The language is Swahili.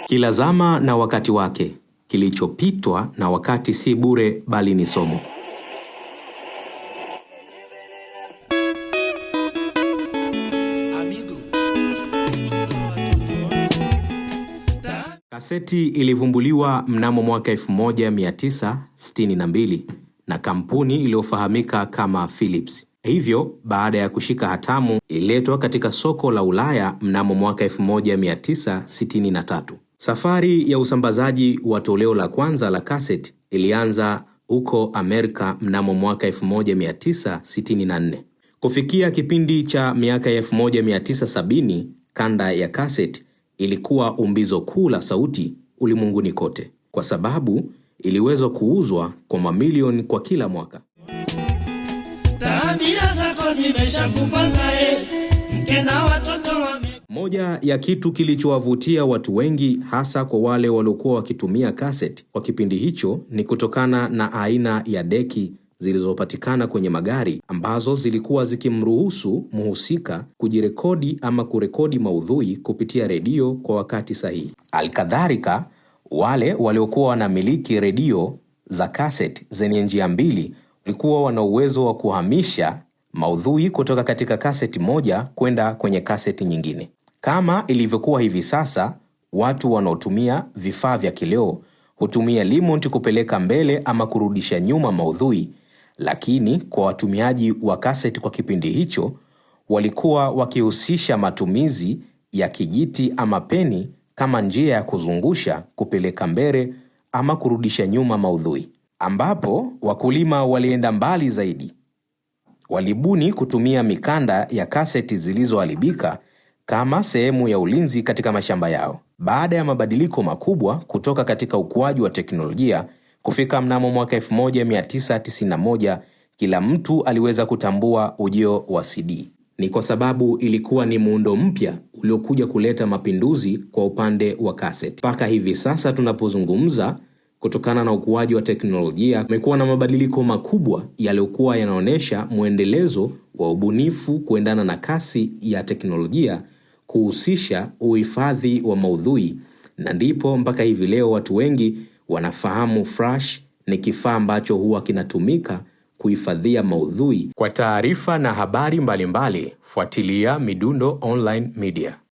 Kila zama na wakati wake, kilichopitwa na wakati si bure bali ni somo. Kaseti ilivumbuliwa mnamo mwaka 1962 na kampuni iliyofahamika kama Philips. Hivyo, baada ya kushika hatamu, ililetwa katika soko la Ulaya mnamo mwaka 1963. Safari ya usambazaji wa toleo la kwanza la kaseti ilianza huko Amerika mnamo mwaka 1964. Kufikia kipindi cha miaka 1970, kanda ya kaseti ilikuwa umbizo kuu la sauti ulimwenguni kote, kwa sababu iliweza kuuzwa kwa mamilioni kwa kila mwaka. Tabia zako zimeshakupanza mke na watoto wame. Moja ya kitu kilichowavutia watu wengi, hasa kwa wale waliokuwa wakitumia kaseti kwa kipindi hicho, ni kutokana na aina ya deki zilizopatikana kwenye magari ambazo zilikuwa zikimruhusu mhusika kujirekodi ama kurekodi maudhui kupitia redio kwa wakati sahihi. Alikadhalika, wale waliokuwa wanamiliki redio za kaseti zenye njia mbili walikuwa wana uwezo wa kuhamisha maudhui kutoka katika kaseti moja kwenda kwenye kaseti nyingine. Kama ilivyokuwa hivi sasa, watu wanaotumia vifaa vya kileo hutumia remote kupeleka mbele ama kurudisha nyuma maudhui, lakini kwa watumiaji wa kaseti kwa kipindi hicho, walikuwa wakihusisha matumizi ya kijiti ama peni kama njia ya kuzungusha, kupeleka mbele ama kurudisha nyuma maudhui, ambapo wakulima walienda mbali zaidi. Walibuni kutumia mikanda ya kaseti zilizoharibika kama sehemu ya ulinzi katika mashamba yao. Baada ya mabadiliko makubwa kutoka katika ukuaji wa teknolojia, kufika mnamo mwaka 1991, kila mtu aliweza kutambua ujio wa CD. Ni kwa sababu ilikuwa ni muundo mpya uliokuja kuleta mapinduzi kwa upande wa kaseti. Mpaka hivi sasa tunapozungumza, kutokana na ukuaji wa teknolojia, kumekuwa na mabadiliko makubwa yaliyokuwa yanaonesha muendelezo wa ubunifu kuendana na kasi ya teknolojia, kuhusisha uhifadhi wa maudhui, na ndipo mpaka hivi leo watu wengi wanafahamu flash ni kifaa ambacho huwa kinatumika kuhifadhia maudhui. Kwa taarifa na habari mbalimbali, fuatilia Midundo Online Media.